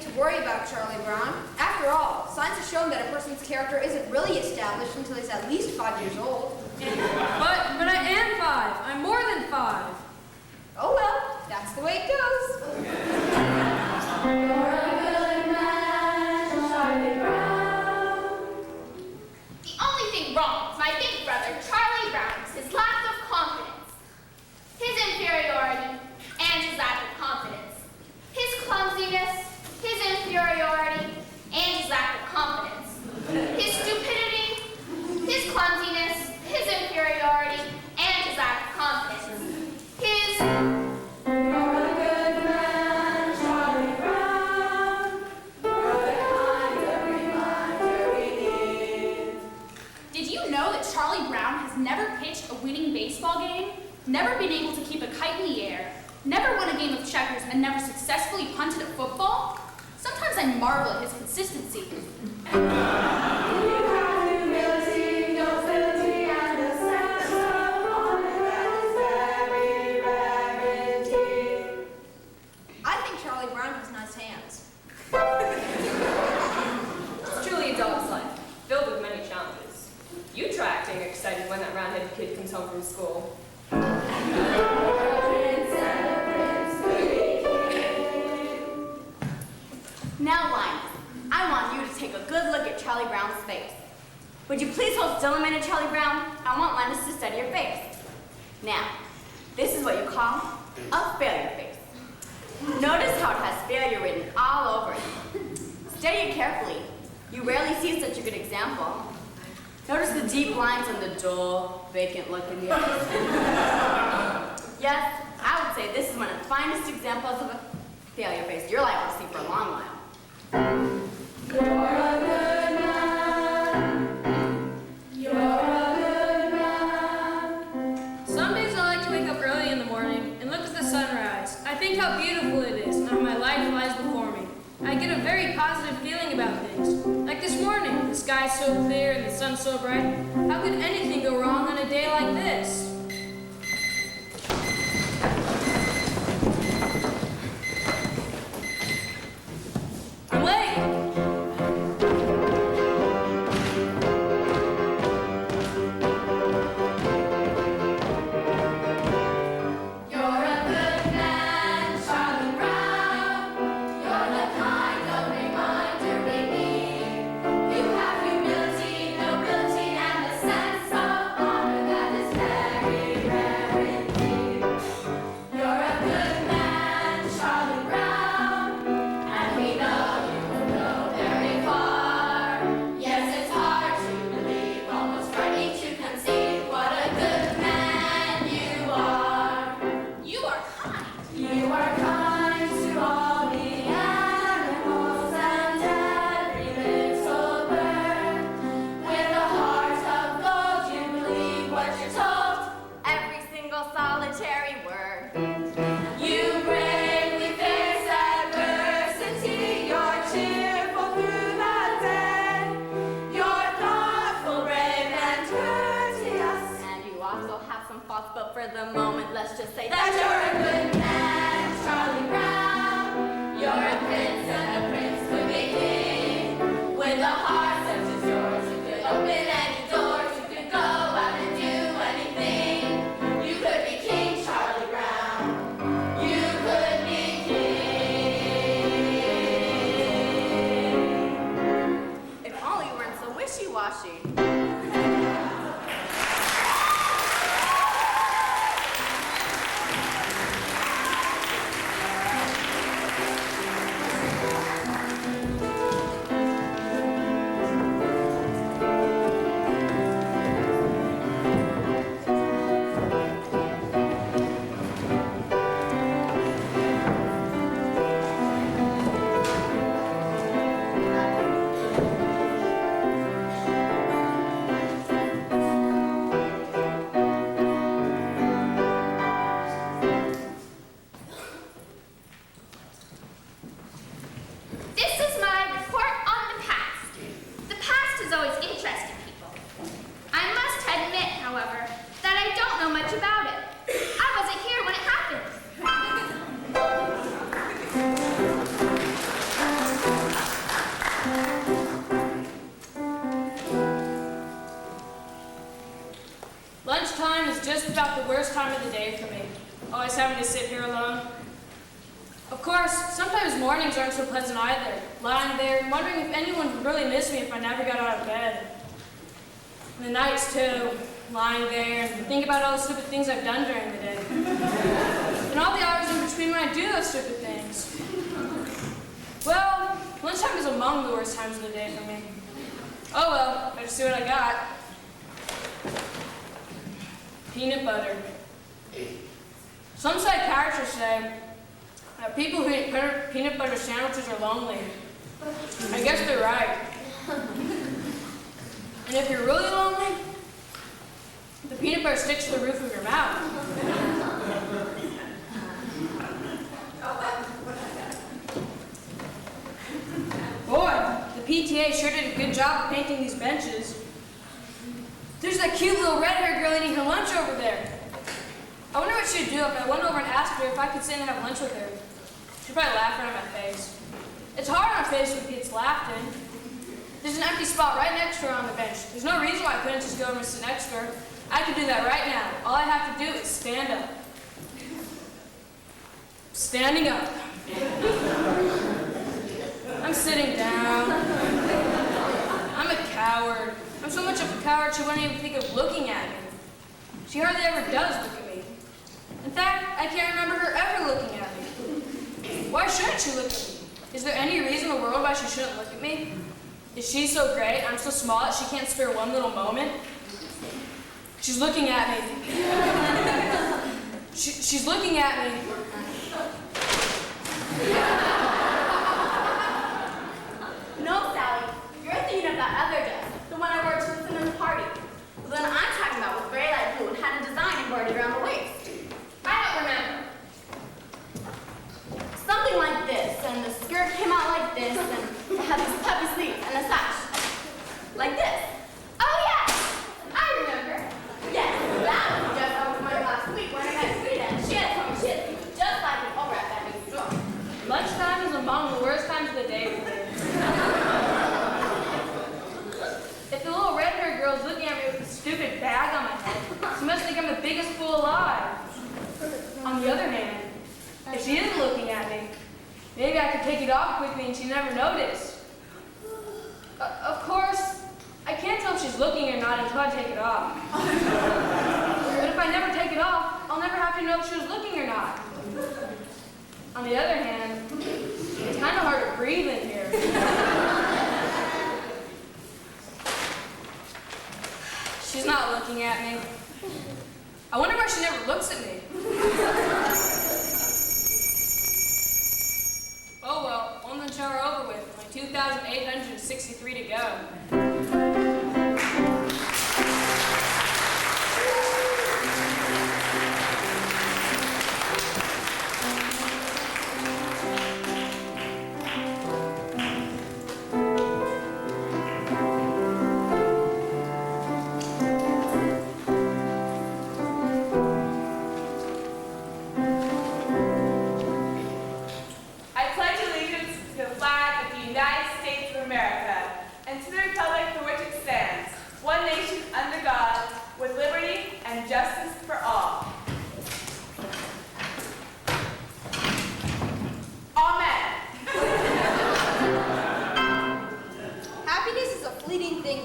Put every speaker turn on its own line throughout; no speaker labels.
to worry about Charlie Brown. After all, science has shown that a person's character isn't really established until he's at least 5 years old.
But I am 5. I'm more than 5.
Oh well, that's the way it goes.
You're a good man, Charlie Brown.
The only thing wrong with my big brother, Charlie Brown, is his lack of confidence. His inferiority and his lack of confidence. His clumsiness, his inferiority, and his lack of confidence. His stupidity, his clumsiness, his inferiority, and his lack of confidence. His...
You're a good man, Charlie Brown. You're the kind of reminder we need.
Did you know that Charlie Brown has never pitched a winning baseball game, never been able to keep a kite in the air, never won a game of checkers, and never successfully punted a football? Sometimes I marvel at his consistency.
You have humility, nobility, and a sense of honor that is very rare indeed.
I think Charlie Brown has nice hands.
It's truly a dog's life, filled with many challenges. You try acting excited when that roundhead kid comes home from school.
Now, Linus, I want you to take a good look at Charlie Brown's face. Would you please hold still a minute, Charlie Brown? I want Linus to study your face. Now, this is what you call a failure face. Notice how it has failure written all over it. Study it carefully. You rarely see such a good example. Notice the deep lines and the dull, vacant look in the eyes. Yes, I would say this is one of the finest examples of a failure face you're liable to see for a long while.
You're a good man. You're a good man.
Some days I like to wake up early in the morning and look at the sunrise. I think how beautiful it is and how my life lies before me. I get a very positive feeling about things. Like this morning, the sky's so clear and the sun's so bright. How could anything go wrong on a day like this? I'm late!
You're a good man, Charlie Brown. You're the kind of reminder we need. You have humility, nobility, and a sense of honor that is very rare indeed. You're a good man, Charlie Brown, and we know you will go very far. Yes, it's hard to believe, almost frightening to conceive what a good man you are.
You are kind.
You are kind to all the animals and every little bird. With a heart of gold, you believe what you're told.
Every single solitary word.
You bravely face adversity. You're cheerful through the day. You're thoughtful, brave, and courteous.
And you also have some faults, but for the moment, let's just say
That you're a good man, Charlie Brown. You're a prince, and a prince could be king. With a heart such as yours, you could open any doors. You could go out and do anything. You could be King Charlie Brown. You could be king.
if only you weren't so wishy-washy.
is just about the worst time of the day for me. Always having to sit here alone. Of course, sometimes mornings aren't so pleasant either. Lying there, wondering if anyone would really miss me if I never got out of bed. And the nights too, lying there and thinking about all the stupid things I've done during the day. And all the hours in between when I do those stupid things. Well, lunchtime is among the worst times of the day for me. Oh well, better see what I got. Peanut butter. Some psychiatrists say that people who eat peanut butter sandwiches are lonely. I guess they're right. And if you're really lonely, the peanut butter sticks to the roof of your mouth. Boy, the PTA sure did a good job of painting these benches. There's that cute little red-haired girl eating her lunch over there. I wonder what she'd do if I went over and asked her if I could sit and have lunch with her. She'd probably laugh right in my face. It's hard on a face when kids laughed in. There's an empty spot right next to her on the bench. There's no reason why I couldn't just go over and sit next to her. I could do that right now. All I have to do is stand up. Standing up. I'm sitting down. I'm a coward. I'm so much of a coward she wouldn't even think of looking at me. She hardly ever does look at me. In fact, I can't remember her ever looking at me. Why shouldn't she look at me? Is there any reason in the world why she shouldn't look at me? Is she so great, I'm so small that she can't spare one little moment? She's looking at me. She's looking at me.
No, Sally, you're thinking of that other dress, the one I wore to the Simmons party. The one I'm talking about was very light blue and had a design embroidered around the waist.
I don't remember.
Something like this, and the skirt came out like this, and it had these puffy sleeves and a sash. Like this.
Oh, yes. I remember.
Yes, that was the dress I was wearing last week when I met Frida, and she had told me she had seen me just like it over at that new store.
Lunchtime is among the worst times of the day for me. If the little red-haired girl's looking at me with a stupid bag on my head, she must think I'm the biggest fool alive. On the other hand, if she isn't looking at me, maybe I could take it off quickly and she'd never notice. Of course, I can't tell if she's looking or not until I take it off. But if I never take it off, I'll never have to know if she was looking or not. On the other hand, it's kind of hard to breathe in here. She's not looking at me. I wonder why she never looks at me. Oh well, one lunch hour over with. Only 2,863 to go.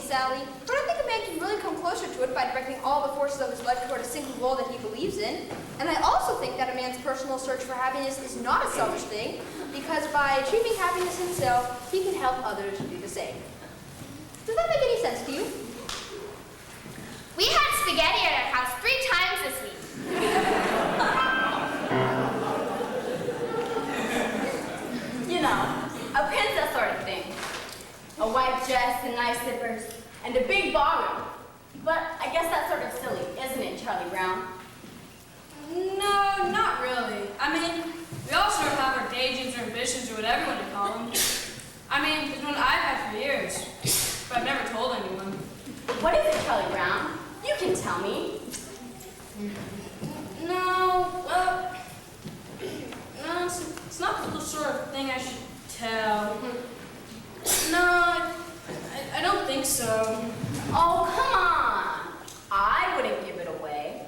Sally, but I think a man can really come closer to it by directing all the forces of his life toward a single goal that he believes in. And I also think that a man's personal search for happiness is not a selfish thing, because by achieving happiness himself, he can help others do the same. Does that make any sense to you?
We had spaghetti at our house 3 times this week.
You know, a princess sort of thing. A white dress and nice slippers, and a big ballroom. But I guess that's sort of silly, isn't it, Charlie Brown?
No, not really. I mean, we all sort of have our daydreams or ambitions or whatever you want to call them. I mean, there's one I've had for years, but I've never told anyone.
What is it, Charlie Brown? You can tell me.
No, well, no, it's not the sort of thing I should tell. No, I don't think so.
Oh, come on. I wouldn't give it away.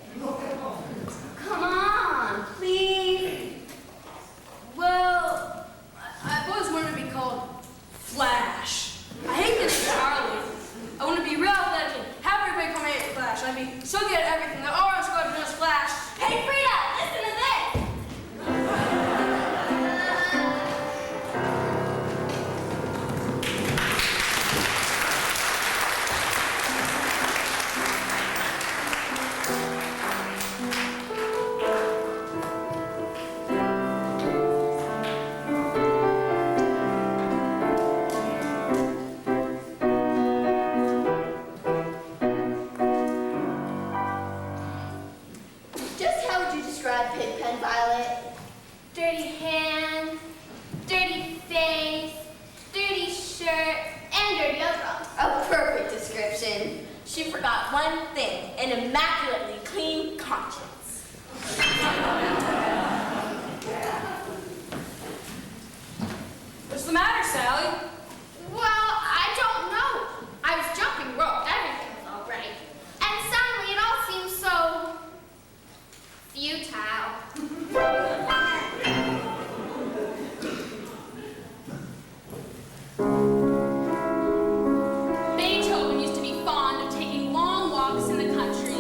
She'll get everything that orange squad just flashed.
Hey, Frida, listen to this.
Just how would you describe Pigpen, Violet?
Dirty hands, dirty face, dirty shirt, and dirty overalls.
A perfect description. She forgot one thing, an immaculately clean conscience.
What's the matter, Sally?
Well, I don't know. I was jumping rope. Everything was all right. And suddenly it all seemed so futile.
Beethoven used to be fond of taking long walks in the country.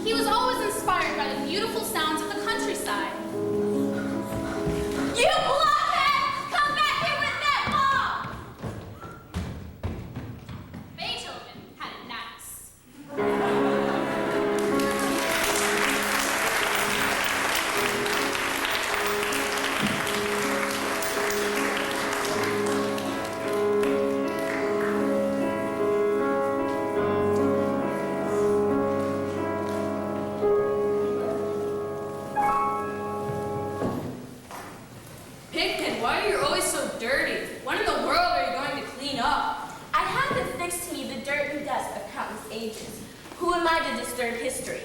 He was always inspired by the beautiful sounds of the countryside.
You blockhead! Come back here with that ball!
Beethoven had it nice.
Pigpen, why are you always so dirty? When in the world are you going to clean up?
I have it fixed to me the dirt and dust of countless ages. Who am I to disturb history?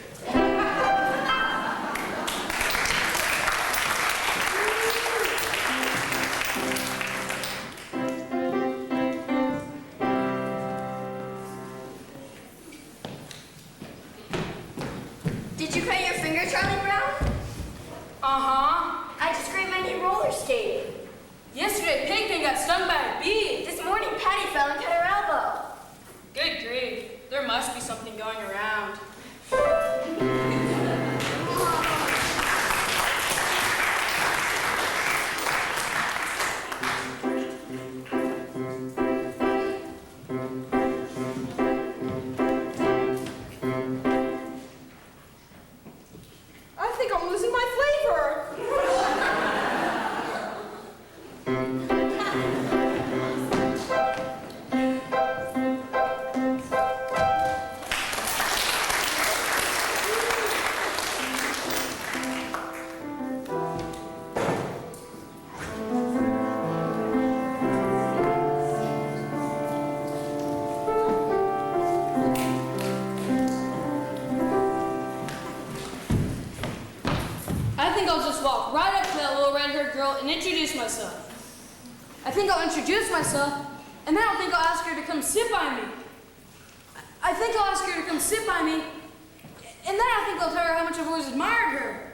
Did you cut your finger, Charlie Brown?
Uh-huh.
I just scraped my knee roller skating.
Yesterday, Pigpen got stung by a bee.
This morning, Patty fell and cut her elbow.
Good grief. There must be something going around.
I think I'm losing my flavor.
I think I'll just walk right up to that little red-haired girl and introduce myself. I think I'll introduce myself, and then I think I'll ask her to come sit by me. I think I'll ask her to come sit by me, and then I think I'll tell her how much I've always admired her.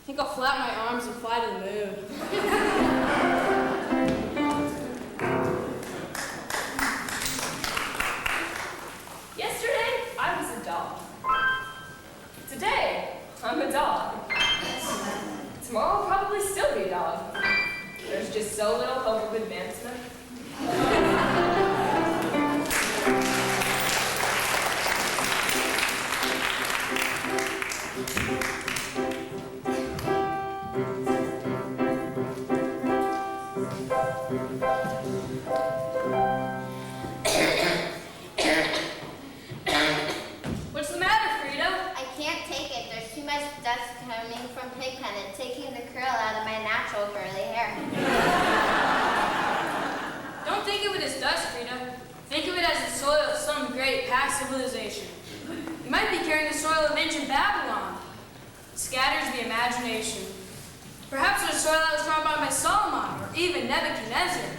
I think I'll flap my arms and fly to the moon.
Yesterday, I was a dog. Today, I'm a dog. Tomorrow, I'll probably still be a dog. There's just so little hope of advancement.
What's the matter, Frida?
I can't take it. There's too much dust coming from Pigpen. It's taking the curl out of my natural curly hair.
Don't think of it as dust, Frida. Think of it as the soil of some great past civilization. You might be carrying the soil of ancient Babylon. It scatters the imagination. Perhaps it's a soil that was drawn by Solomon or even Nebuchadnezzar.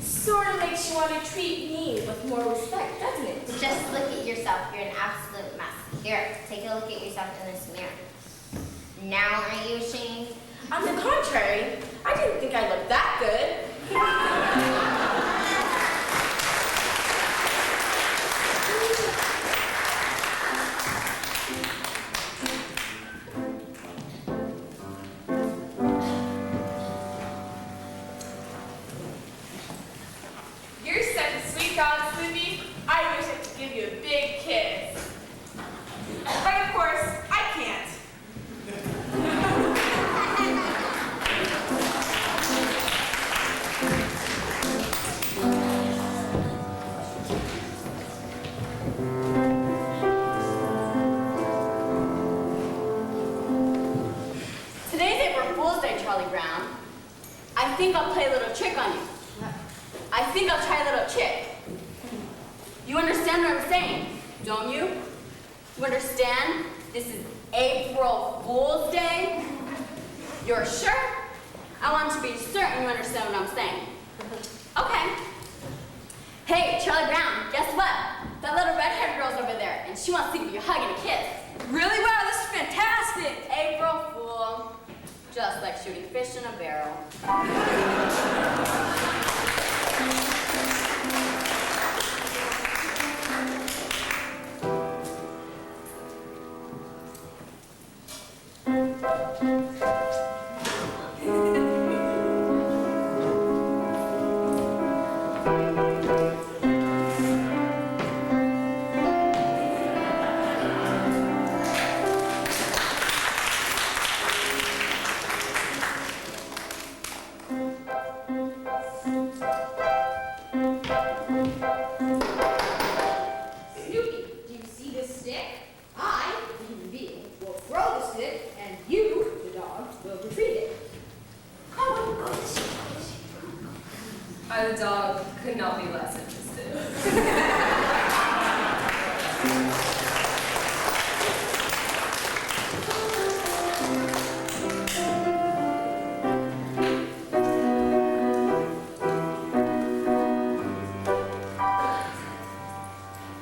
Sort of makes you want to treat me with more respect, doesn't it?
Just look at yourself. You're an absolute mess. Here, take a look at yourself in this mirror. Now are you ashamed?
On the contrary, I didn't think I looked that good. Today's April Fool's Day, Charlie Brown. I think I'll play a little trick on you. I think I'll try a little trick. You understand what I'm saying, don't you? You understand? This is April Fool's Day. You're sure? I want to be certain you understand what I'm saying. Okay. Hey, Charlie Brown, guess what? That little red-haired girl's over there, and she wants to give you a hug and a kiss.
Really? Wow, this is fantastic.
April Fool. Just like shooting fish in a barrel.
Snoopy, do you see this stick? I, the human being, will throw the stick, and you, the dog, will retrieve it.
I, the dog, could not be less interested.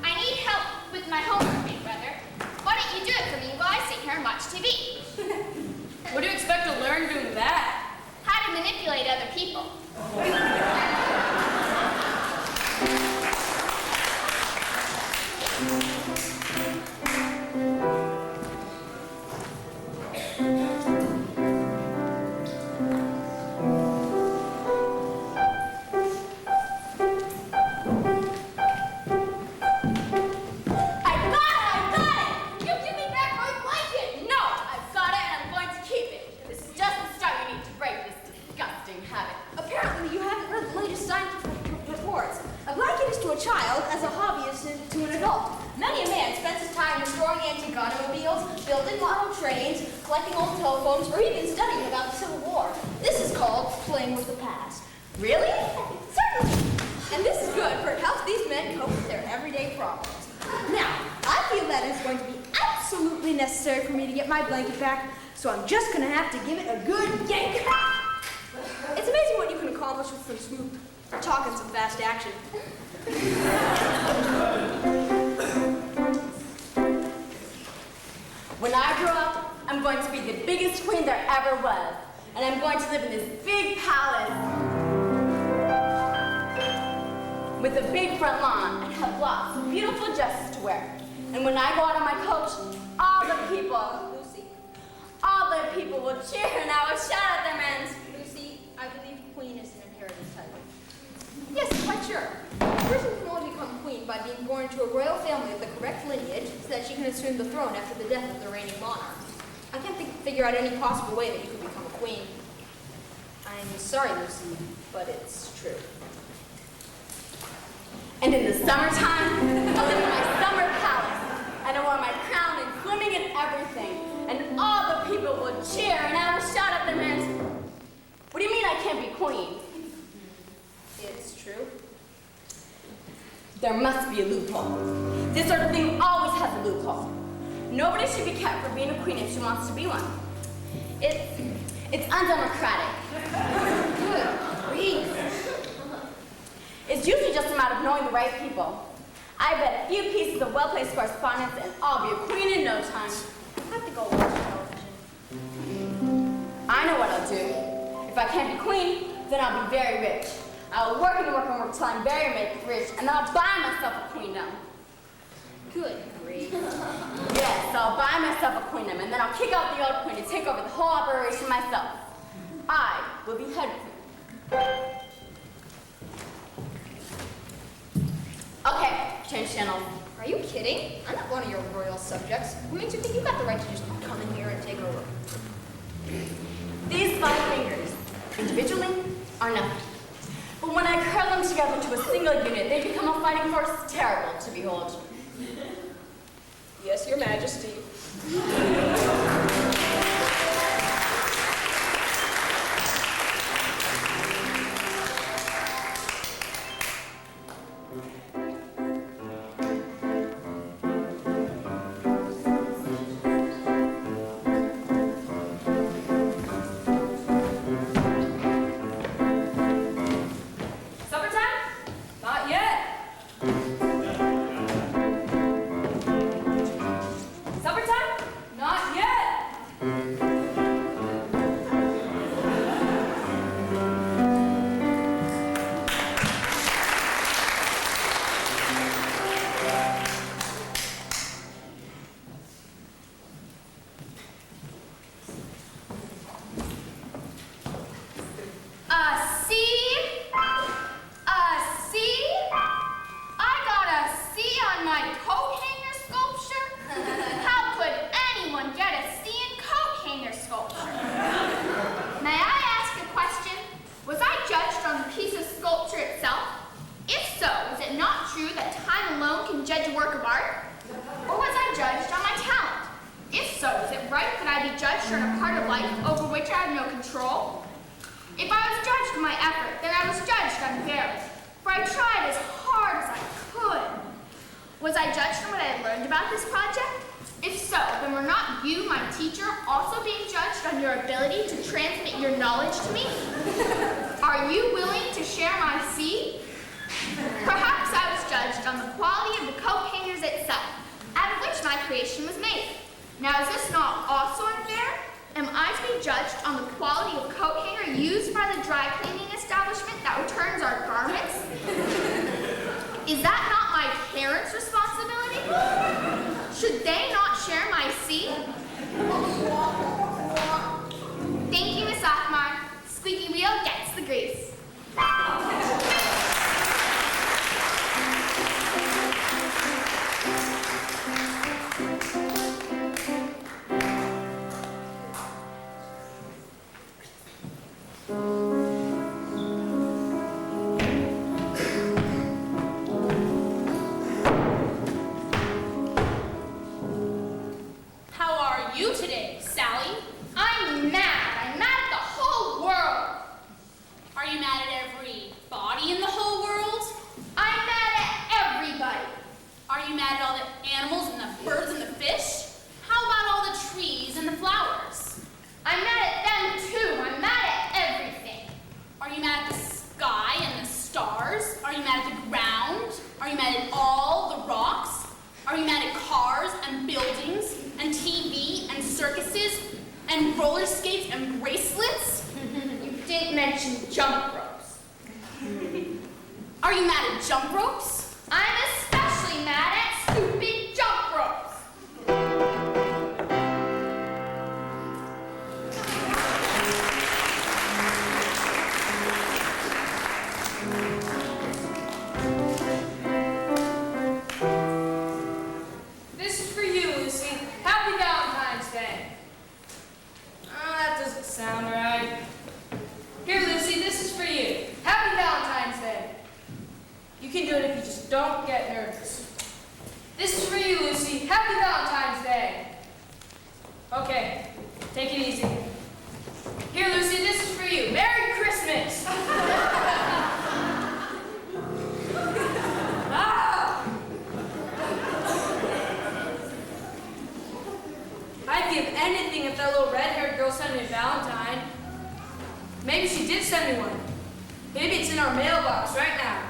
I need help with my homework, big brother. Why don't you do it for me while I sit here and watch TV?
What do you expect to learn doing that?
How to manipulate other people.
I got it! You give me back my blanket! No, I've got it and I'm going to keep it. This is just the start. You need to break this disgusting habit.
Apparently, you haven't read the latest scientific reports. A blanket is to a child as a hobby is to an adult. Many a man spends his time restoring antique automobiles, building model trains, collecting old telephones, or even studying about the Civil War. This is called playing with the past.
Really?
Certainly. And this is good, for it helps these men cope with their everyday problems. Now, I feel that it's going to be absolutely necessary for me to get my blanket back, so I'm just going to have to give it a good yank. It's amazing what you can accomplish with some smooth talk and some fast action.
When I grow up, I'm going to be the biggest queen there ever was. And I'm going to live in this big palace with a big front lawn and have lots of beautiful dresses to wear. And when I go out on my coach, all the people will cheer and I will shout at them and...
Lucy, I believe queen is an imperative title. Yes, quite sure. A person can only become queen by being born into a royal family of the correct lineage so that she can assume the throne after the death of the reigning monarch. I can't figure out any possible way that you could become a queen. I'm sorry, Lucy, but it's true.
And in the summertime, I'll live in my summer palace. And I wear my crown and swimming and everything. And all the people will cheer and I will shout at them and... What do you mean I can't be queen?
It's true.
There must be a loophole. This sort of thing always has a loophole. Nobody should be kept from being a queen if she wants to be one. It's undemocratic.
Good grief.
It's usually just a matter of knowing the right people. I bet a few pieces of well-placed correspondence and I'll be a queen in no time.
I have to go watch television.
I know what I'll do. If I can't be queen, then I'll be very rich. I'll work and work and work till I'm very rich, and then I'll buy myself a queendom.
Good grief.
Yes, I'll buy myself a queendom, and then I'll kick out the old queen and take over the whole operation myself. I will be head queen. Okay, change channels.
Are you kidding? I'm not one of your royal subjects. What makes you think you got the right to just come in here and take over?
These 5 fingers, individually, are nothing. But when I curl them together into a single unit, they become a fighting force terrible to behold.
Yes, Your Majesty. Supper time? Not yet. Supper time? Not yet.
C? I got a C on my coat hanger sculpture? How could anyone get a C in coat hanger sculpture? May I ask a question? Was I judged on the piece of sculpture itself? If so, is it not true that time alone can judge a work of art? Or was I judged on my talent? If so, is it right that I be judged on a part of life over which I have no control? If I was judged on my effort, then I was judged unfairly, for I tried as hard as I could. Was I judged on what I had learned about this project? If so, then were not you, my teacher, also being judged on your ability to transmit your knowledge to me? Are you willing to share my C? Perhaps I was judged on the quality of the coat hangers itself, out of which my creation was made. Now, is this not also unfair? Am I to be judged on the quality of coat hanger used by the dry cleaning establishment that returns our garments? Is that not my parents' responsibility? Should they not share my C? Thank you, Miss Ockmar. Squeaky wheel gets the grease.
How are you today, Sally?
I'm mad. I'm mad at the whole world.
Are you mad at everybody in the whole world?
I'm mad at everybody.
Are you mad at all the animals and the birds and the fish? How about all the trees and the flowers?
I'm mad at them too. I'm mad at everything.
Are you mad at the sky and the stars? Are you mad at the ground? Are you mad at all the rocks? Are you mad at cars and buildings and TV and circuses and roller skates and bracelets?
You didn't mention jump ropes.
Are you mad at jump ropes?
I'm especially mad at stupid jump ropes.
This is for you, Lucy. Happy Valentine's Day. That doesn't sound right. Here, Lucy, this is for you. Happy Valentine's Day. You can do it if you just don't get nervous. This is for you, Lucy. Happy Valentine's Day. Okay, take it easy. Here, Lucy, this is for you. Merry Christmas. Ah! I'd give anything if that little red-haired girl sent me a Valentine. Maybe she did send me one. Maybe it's in our mailbox right now.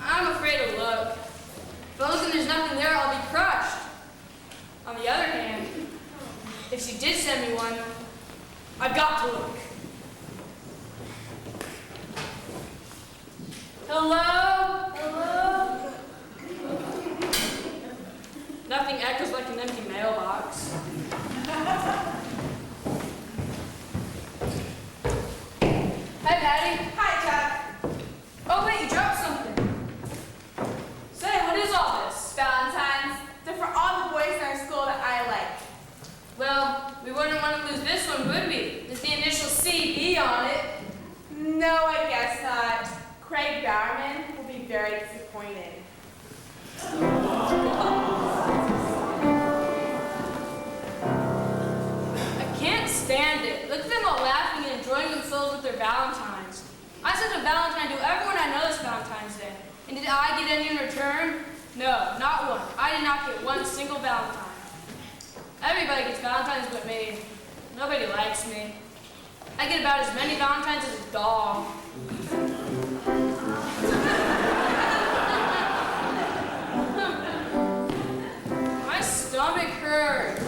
I'm afraid to look. If I look and there's nothing there, I'll be crushed. On the other hand, if she did send me one, I've got to look. Hello? Hello? Nothing echoes like an empty mailbox. Hi, Patty.
Hi, Chuck.
Oh, wait, you dropped something. Say, what is all this?
Valentine's. They're for all the boys in our school that I like.
Well, we wouldn't want to lose this one, would we? There's the initial CB on it.
No, I guess not. Craig Bowerman will be very disappointed.
any in return? No, not one. I did not get one single Valentine. Everybody gets Valentines but me. Nobody likes me. I get about as many Valentines as a dog. My stomach hurts.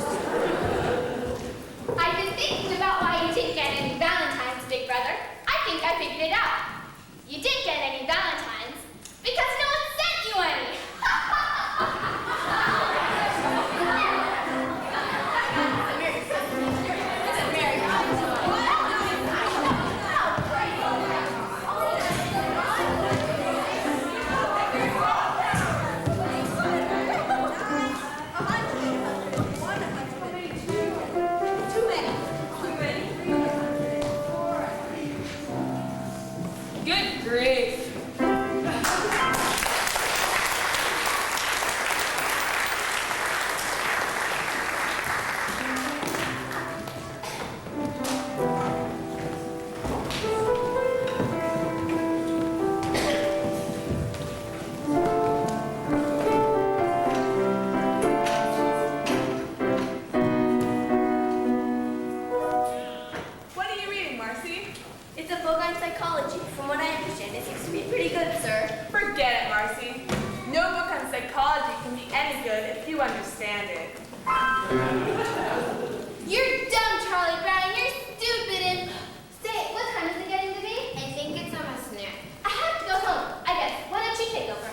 I've been thinking about why you didn't get any Valentines, big brother. I think I figured it out. You didn't get any Valentines because no one sent you any.
Good grief.
What are you reading, Marcy?
It's a book on psychology. From what I understand, it seems to be pretty good, sir.
Forget it, Marcy. No book on psychology can be any good if you understand it.
You're dumb, Charlie Brown. You're stupid and... Say, what time is it getting to be?
I think it's almost near.
I have to go home, I guess. Why don't you take over?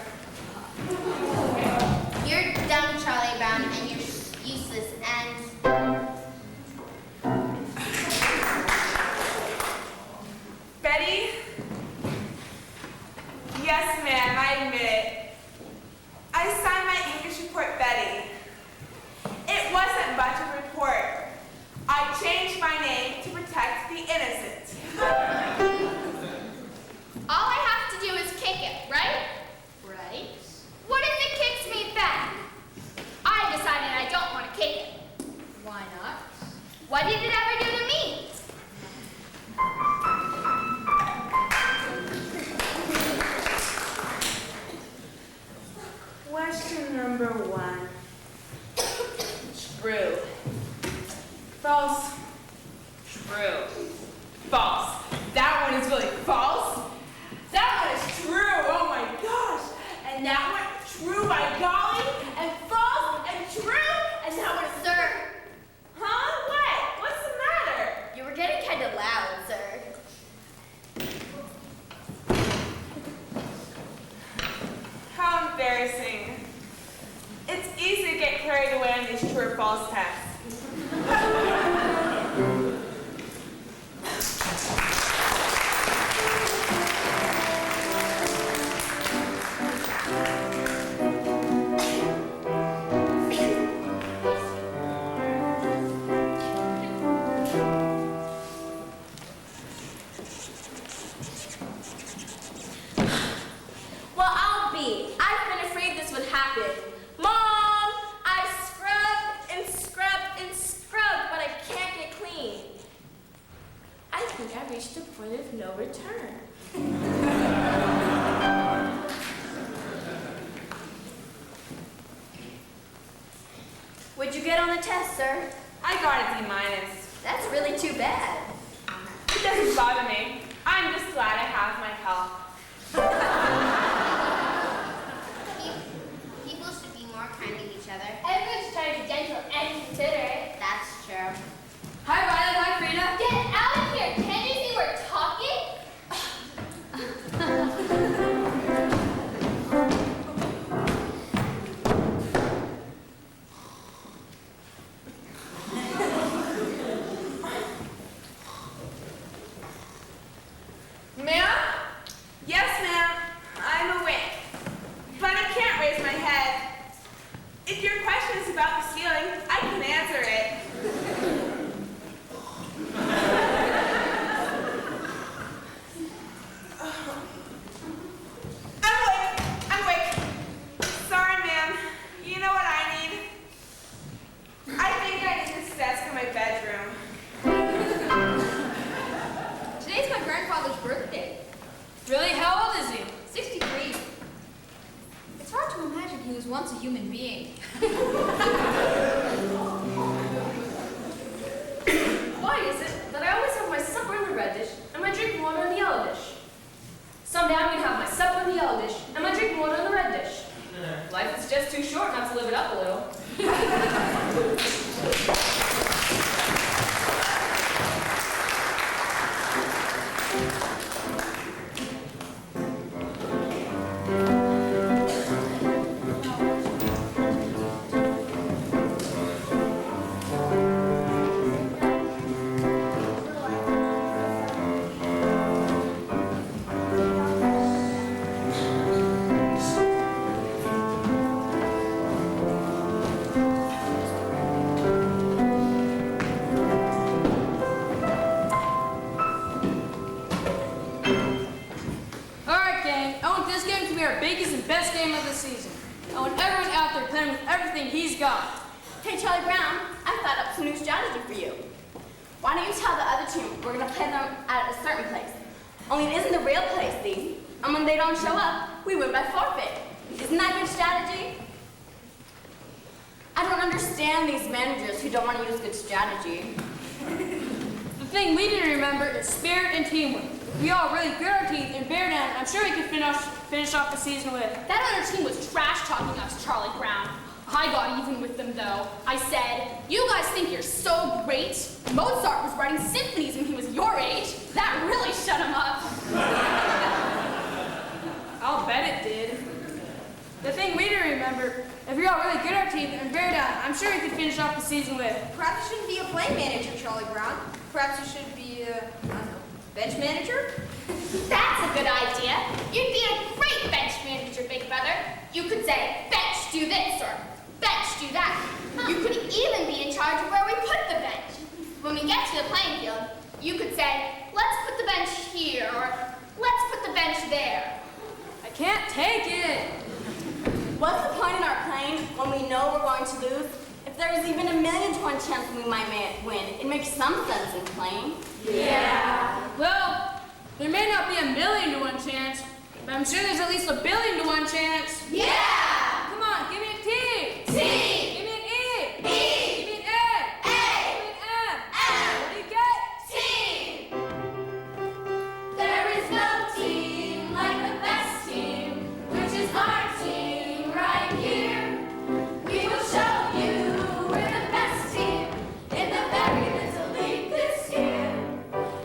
You're dumb, Charlie Brown, and you're useless, and...
Betty? Yes, ma'am, I admit it. I signed my English report Betty. It wasn't much of a report. I changed my name to protect the innocent.
All I have to do is kick it, right?
Right?
What if it kicks me back? I decided I don't want to kick it.
Why not?
What did it ever do to me?
Question number 1. True. False. True. False. That one is really false. That one is true. Oh my gosh. And that one, true by golly. And false and true. And that one is...
Sir,
Huh? What? What's the matter?
you were getting kind of loud, sir.
How embarrassing. It's easy to get carried away on these true or false tests.
Well, I'll be. I've been afraid this would happen. Mom, I've scrubbed and scrubbed and scrubbed, but I can't get clean. I think I've reached a point of no return. What'd you get on the test, sir?
I got a D-.
That's really too bad.
It doesn't bother me. I'm just glad I have my health.
People should be more kind to each other.
Everyone's trying to be gentle and considerate.
That's true.
Hi, Violet. Hi, Frida.
Get out of here! Can't you see we're talking?
Ma'am? Yes, ma'am. I'm awake. But I can't raise my head. If your question is about the ceiling, I can answer it. I'm awake. Sorry, ma'am. You know what I need? I think I need this desk in my bedroom.
Today's my grandfather's birthday.
Really? How old is he?
63. he was once a human being.
Why is it that I always have my supper in the red dish and my drinking water in the yellow dish? Someday I'm gonna have my supper in the yellow dish and my drinking water in the red dish. Life is just too short not to live it up a little. He's gone.
Hey, Charlie Brown, I thought up some new strategy for you. Why don't you tell the other team we're gonna play them at a certain place? Only it isn't the real place, see? And when they don't show up, we win by forfeit. Isn't that good strategy? I don't understand these managers who don't want to use good strategy.
The thing we need to remember is spirit and teamwork. We all really grit our teeth and bear down. I'm sure we could finish off the season with.
That other team was trash talking us, Charlie Brown. I got even with them though. I said, you guys think you're so great? Mozart was writing symphonies when he was your age. That really shut him up.
I'll bet it did. The thing we need to remember, if we all really grit our teeth and bear down, I'm sure we could finish off the season with.
Perhaps you shouldn't be a play manager, Charlie Brown. Perhaps you should be a, I don't know, bench manager?
That's a good idea. You'd be a great bench manager, Big Brother. You could say, bench do this, or bench do that. You could even be in charge of where we put the bench. When we get to the playing field, you could say, let's put the bench here, or let's put the bench there.
I can't take it.
What's the point in our playing when we know we're going to lose? If there is even a 1,000,000 to 1 chance we might win, it makes some sense in playing.
Yeah. Well, there may not be a 1,000,000 to 1 chance, but I'm sure there's at least a 1,000,000,000 to 1 chance.
Yeah!
Come on, give me a T.
T!
Give me an E.
E!
Give me an A.
A!
Give me an M.
M!
What do you get?
Team! There is no team like the best team, which is our team right here. We will show you we're the best team in the very little league this year.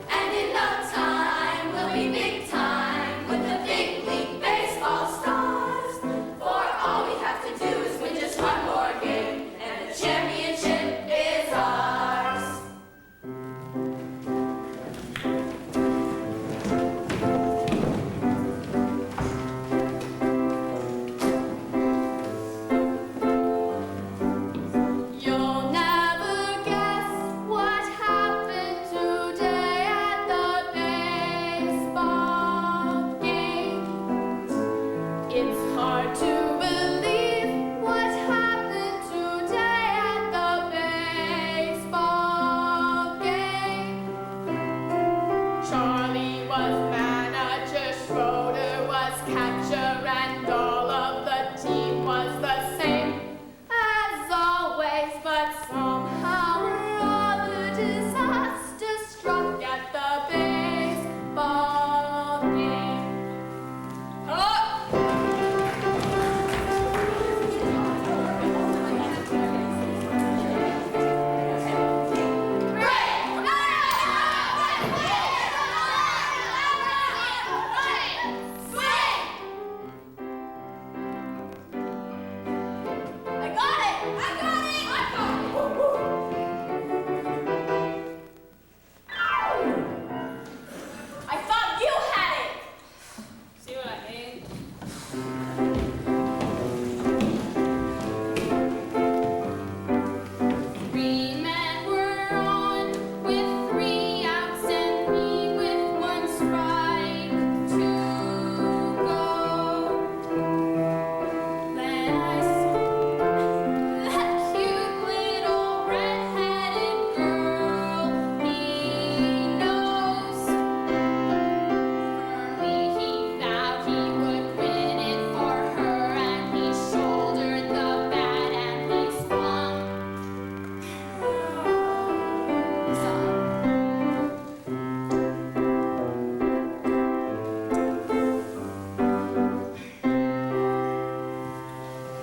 And in no time we'll be big time with the big league baseball stars. For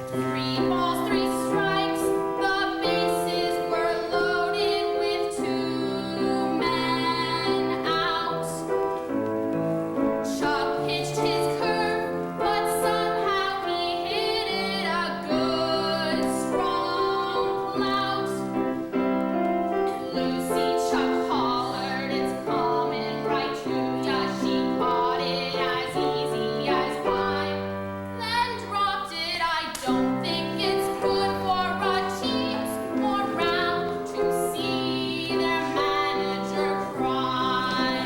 3 balls, 3 strikes. The bases were loaded with 2 men out. Chuck pitched his curve, but somehow he hit it a good strong lout. Lucy Chuck hollered, "It's coming right to ya." She caught it as easy as pie, then dropped it. I don't think it's good for a team's morale to see their manager cry.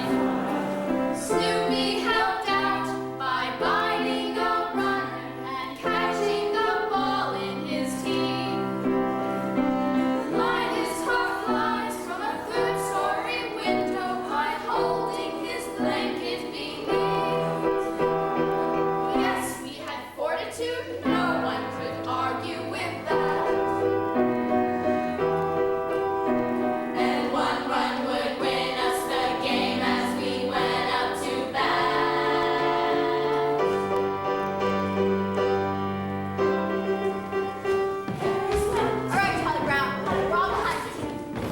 Snoopy helped out by biting a runner and catching the ball in his teeth. Linus caught flies from a third-story window by holding his blanket beneath. Yes, we had fortitude. No one could argue with that. And 1 run would win us the game as we went up to bat.
All right, Charlie Brown, we're all behind you.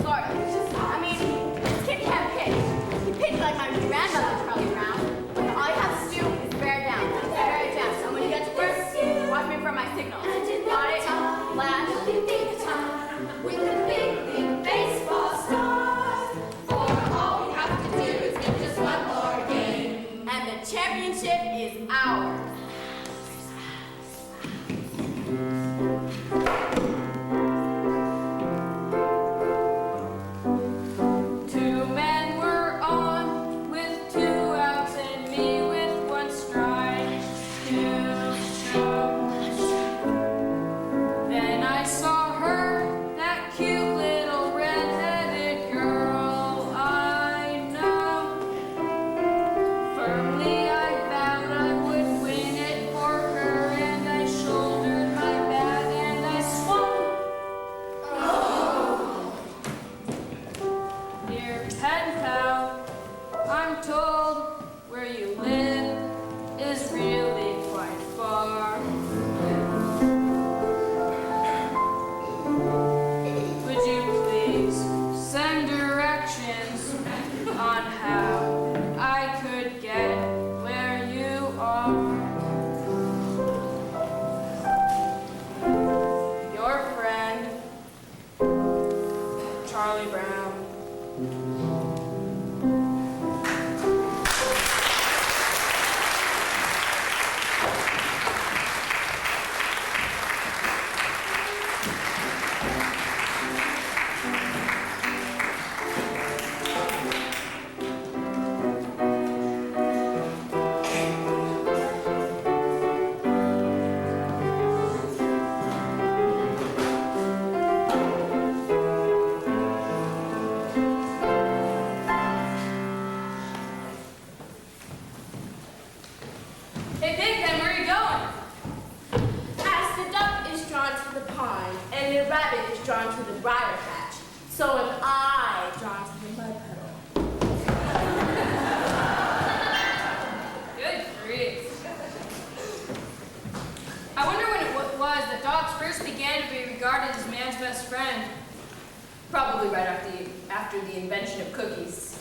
Sort of. I mean, this kid can't pitch. He pitched like my grandmother, Charlie Brown. All you have to do is bear down. Bear down. And when you get to first, watch me for my signals. Got it? Flash.
With the big baseball stars. For all we have to do is win just one more game.
And the championship is ours.
Two men were on with 2 outs and me with 1 strike to show. Then I saw her, that cute little red-headed girl I know. Firmly I vowed I would win it for her, and I shouldered my bat and I swung. Dear pen pal, I'm told where you live is really quite far. Would you please send directions on how I could get where you are? Your friend, Charlie Brown. Hey Pigpen, where are you going?
As the duck is drawn to the pond and the rabbit is drawn to the briar patch, so am I drawn to the mud puddle.
Good grief. I wonder when it was that dogs first began to be regarded as man's best friend.
Probably right after the invention of cookies.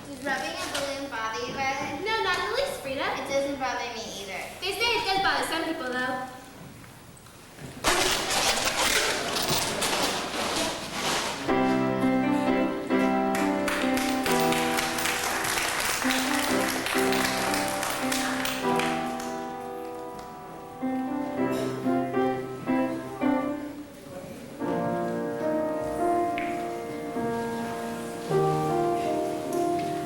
Does rubbing a balloon bother you, Violet? No, not in the least, Frida. It doesn't bother me either. They say it does bother some people, though.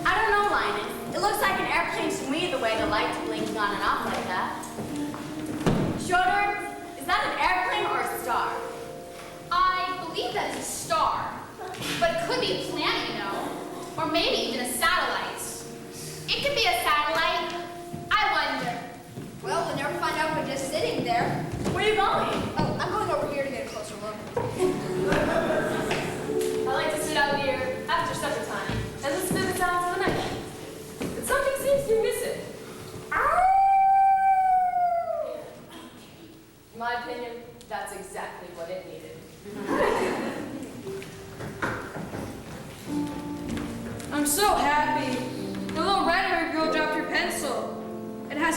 I don't know, Linus. It looks like an airplane to me the way the lights blinking on and off like that. Schroeder, is that an airplane or a star?
I believe that is a star, but it could be a planet, you know, or maybe even a satellite.
It could be a satellite. I wonder.
Well, we'll never find out by just sitting there.
Where are you going?
Oh, I'm going over here to get a closer look.
I like to sit out here after supper time and listen to the sounds of the night. It's something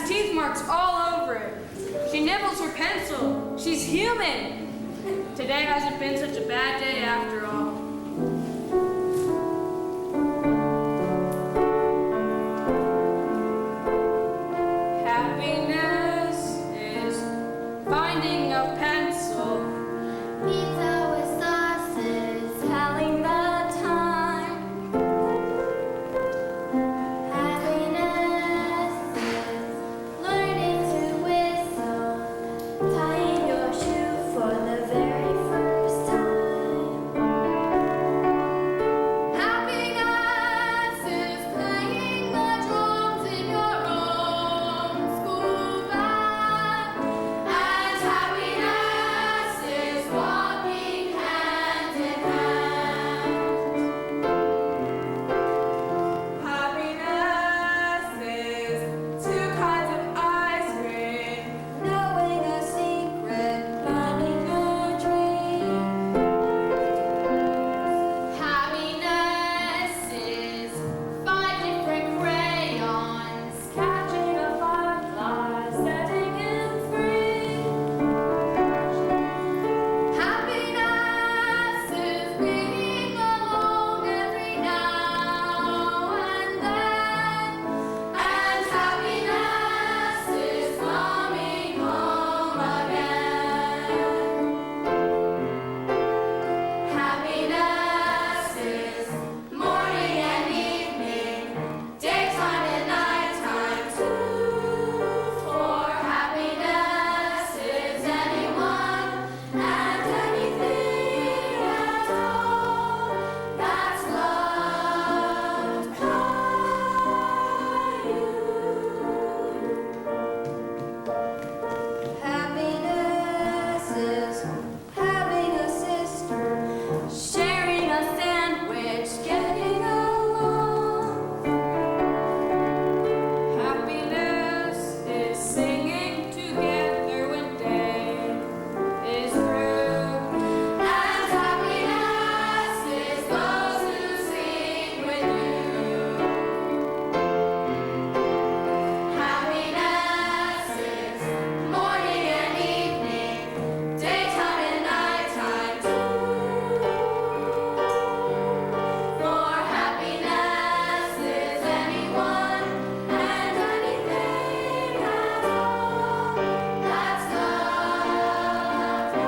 has teeth marks all over it. She nibbles her pencil. She's human. Today hasn't been such a bad day after all. Happiness is finding a pencil.
Pizza with sauces, telling the time. Happiness is learning to whistle, tying your shoe for the very first time. Happiness is playing the drums in your own school band. And happiness is walking hand in hand.
Happiness is 2 kinds of ice cream.
Knowing a secret, planning a dream. Happiness is 5 different crayons, catching a firefly, setting him free. Happiness is being alone every now and then. And happiness is coming home again. Happiness is morning and evening, daytime and nighttime too. For happiness is anyone and anything at all that's loved by you. Happiness is having a sister, sharing a sandwich, getting along.
Happiness is singing together when day is through.
And happiness is those who sing with you. Happiness is morning and evening, daytime and nighttime too. For happiness is anyone and anything at all that's loved by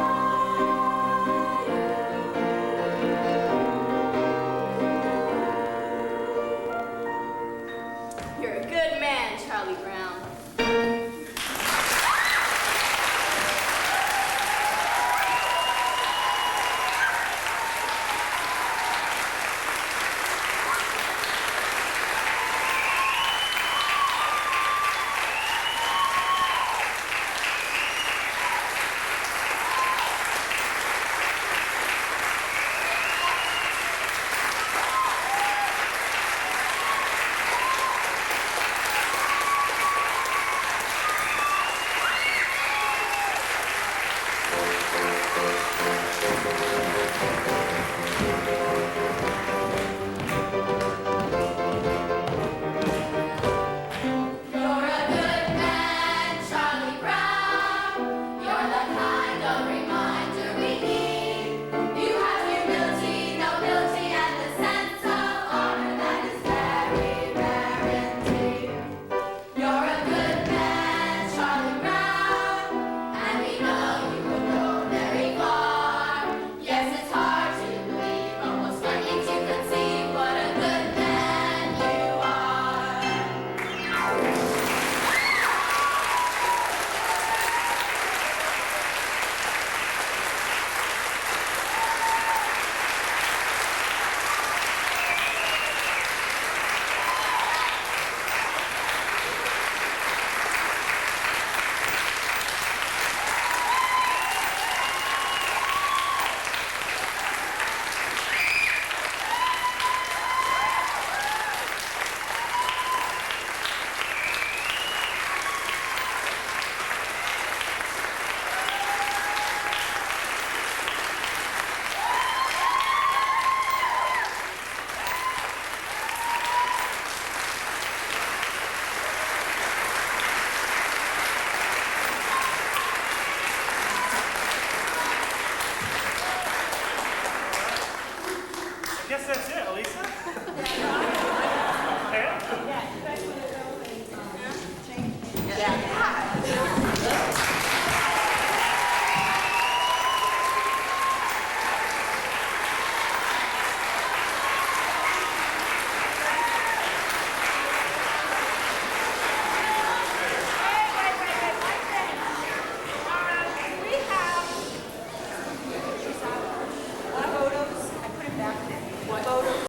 you.
You're a good man, Charlie Brown.